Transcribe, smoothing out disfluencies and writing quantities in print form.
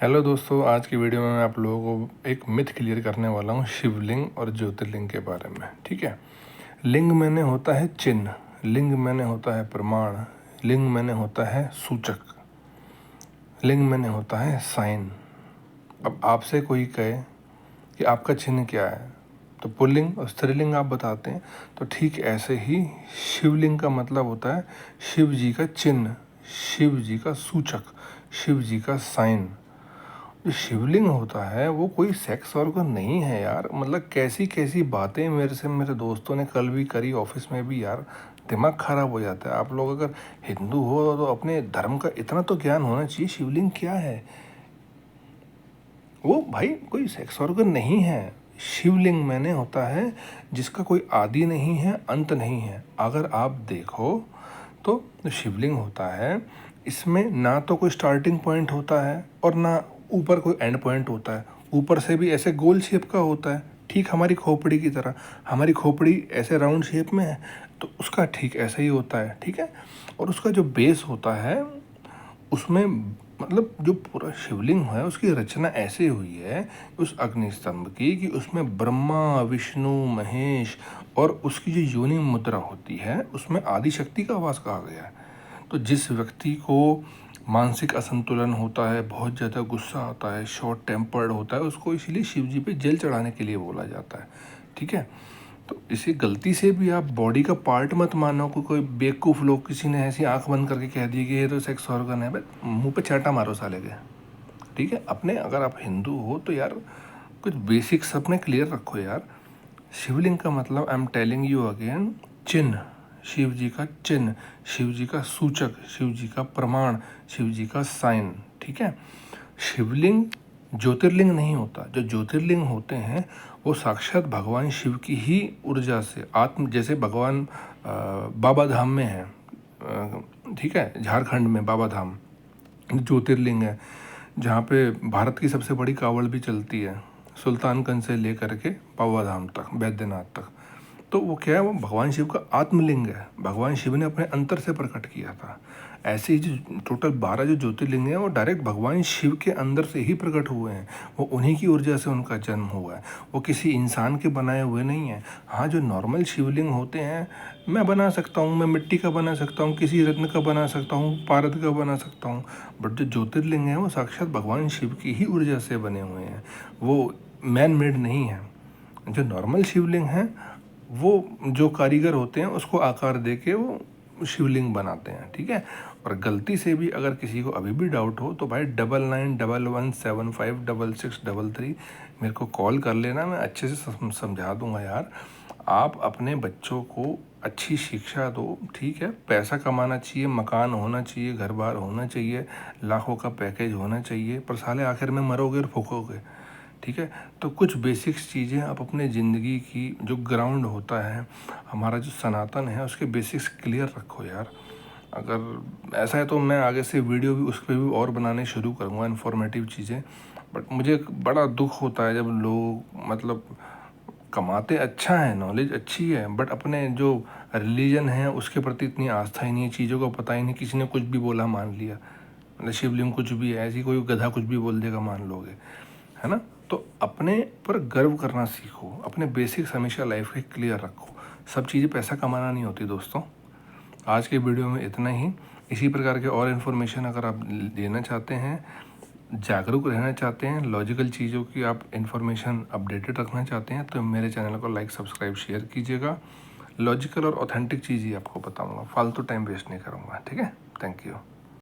Hello दोस्तों, आज की वीडियो में मैं आप लोगों को एक मिथ क्लियर करने वाला हूँ शिवलिंग और ज्योतिर्लिंग के बारे में। ठीक है। लिंग मैंने होता है चिन्ह, लिंग मैंने होता है प्रमाण, लिंग मैंने होता है सूचक, लिंग मैंने होता है साइन। अब आपसे कोई कहे कि आपका चिन्ह क्या है तो पुल्लिंग और स्त्रीलिंग आप बताते हैं, तो ठीक ऐसे ही शिवलिंग का मतलब होता है शिव जी का चिन्ह, शिव जी का सूचक, शिव जी का साइन। जो शिवलिंग होता है वो कोई सेक्स ऑर्गन नहीं है यार। मतलब कैसी कैसी बातें मेरे दोस्तों ने कल भी करी ऑफिस में भी यार, दिमाग खराब हो जाता है। आप लोग अगर हिंदू हो तो अपने धर्म का इतना तो ज्ञान होना चाहिए। शिवलिंग क्या है? वो भाई कोई सेक्स ऑर्गन नहीं है। शिवलिंग मैंने होता है जिसका कोई आदि नहीं है, अंत नहीं है। अगर आप देखो तो शिवलिंग होता है, इसमें ना तो कोई स्टार्टिंग पॉइंट होता है और ना ऊपर कोई एंड पॉइंट होता है। ऊपर से भी ऐसे गोल शेप का होता है, ठीक हमारी खोपड़ी की तरह। हमारी खोपड़ी ऐसे राउंड शेप में है तो उसका ठीक ऐसा ही होता है। ठीक है। और उसका जो बेस होता है उसमें मतलब जो पूरा शिवलिंग है उसकी रचना ऐसे हुई है उस अग्नि स्तंभ की कि उसमें ब्रह्मा, विष्णु, महेश और उसकी जो योनि मुद्रा होती है उसमें आदि शक्ति का वास कहा गया है। तो जिस व्यक्ति को मानसिक असंतुलन होता है, बहुत ज़्यादा गुस्सा आता है, शॉर्ट टेम्पर्ड होता है, उसको इसीलिए शिव जी पे जल चढ़ाने के लिए बोला जाता है। ठीक है। तो इसे गलती से भी आप बॉडी का पार्ट मत मानो। कोई बेवकूफ़ लोग किसी ने ऐसी आंख बंद करके कह दी कि ये तो सेक्स ऑर्गन है, बस मुंह पे चाटा मारो साले के। ठीक है। अपने अगर आप हिंदू हो तो यार कुछ बेसिक्स अपने क्लियर रखो यार। शिवलिंग का मतलब I am telling you again, चिन्ह, शिव जी का चिन्ह, शिव जी का सूचक, शिव जी का प्रमाण, शिव जी का साइन। ठीक है। शिवलिंग ज्योतिर्लिंग नहीं होता। जो ज्योतिर्लिंग होते हैं वो साक्षात भगवान शिव की ही ऊर्जा से आत्म, जैसे भगवान बाबा धाम में है। ठीक है, झारखंड में बाबा धाम ज्योतिर्लिंग है, जहाँ पे भारत की सबसे बड़ी कावड़ भी चलती है, सुल्तानगंज से लेकर के बाबा धाम तक, बैद्यनाथ तक। तो वो क्या है, वो भगवान शिव का आत्मलिंग है। भगवान शिव ने अपने अंतर से प्रकट किया था। ऐसे ही जो टोटल 12 जो ज्योतिर्लिंग हैं वो डायरेक्ट भगवान शिव के अंदर से ही प्रकट हुए हैं। वो उन्हीं की ऊर्जा से उनका जन्म हुआ है, वो किसी इंसान के बनाए हुए नहीं हैं। हाँ, जो नॉर्मल शिवलिंग होते हैं मैं बना सकता हूँ, मैं मिट्टी का बना सकता हूँ, किसी रत्न का बना सकता हूँ, पारद का बना सकता हूँ, बट जो ज्योतिर्लिंग है वो साक्षात भगवान शिव की ही ऊर्जा से बने हुए हैं। वो मैन मेड नहीं है। जो नॉर्मल शिवलिंग हैं वो जो कारीगर होते हैं उसको आकार दे के वो शिवलिंग बनाते हैं। ठीक है। और गलती से भी अगर किसी को अभी भी डाउट हो तो भाई 9911756633 मेरे को कॉल कर लेना, मैं अच्छे से समझा दूंगा यार। आप अपने बच्चों को अच्छी शिक्षा दो। ठीक है। पैसा कमाना चाहिए, मकान होना चाहिए, घर बार होना चाहिए, लाखों का पैकेज होना चाहिए, पर साले आखिर में मरोगे और फूकोगे। ठीक है। तो कुछ बेसिक्स चीज़ें आप अपने ज़िंदगी की, जो ग्राउंड होता है हमारा, जो सनातन है, उसके बेसिक्स क्लियर रखो यार। अगर ऐसा है तो मैं आगे से वीडियो भी उस पर भी और बनाने शुरू करूँगा, इन्फॉर्मेटिव चीज़ें। बट मुझे बड़ा दुख होता है जब लोग मतलब कमाते अच्छा है, नॉलेज अच्छी है, बट अपने जो रिलीजन है उसके प्रति इतनी आस्था ही नहीं है, चीज़ों को पता ही नहीं। किसी ने कुछ भी बोला मान लिया, मतलब शिवलिंग कुछ भी है, ऐसी कोई गधा कुछ भी बोल देगा मान लोगे, है ना। तो अपने पर गर्व करना सीखो, अपने बेसिक्स हमेशा लाइफ के क्लियर रखो। सब चीज़ें पैसा कमाना नहीं होती दोस्तों। आज के वीडियो में इतना ही। इसी प्रकार के और इन्फॉर्मेशन अगर आप लेना चाहते हैं, जागरूक रहना चाहते हैं, लॉजिकल चीज़ों की आप इन्फॉर्मेशन अपडेटेड रखना चाहते हैं, तो मेरे चैनल को लाइक, सब्सक्राइब, शेयर कीजिएगा। लॉजिकल और ऑथेंटिक चीज़ ही आपको बताऊँगा, फालतू टाइम वेस्ट नहीं करूँगा। ठीक है। Thank you.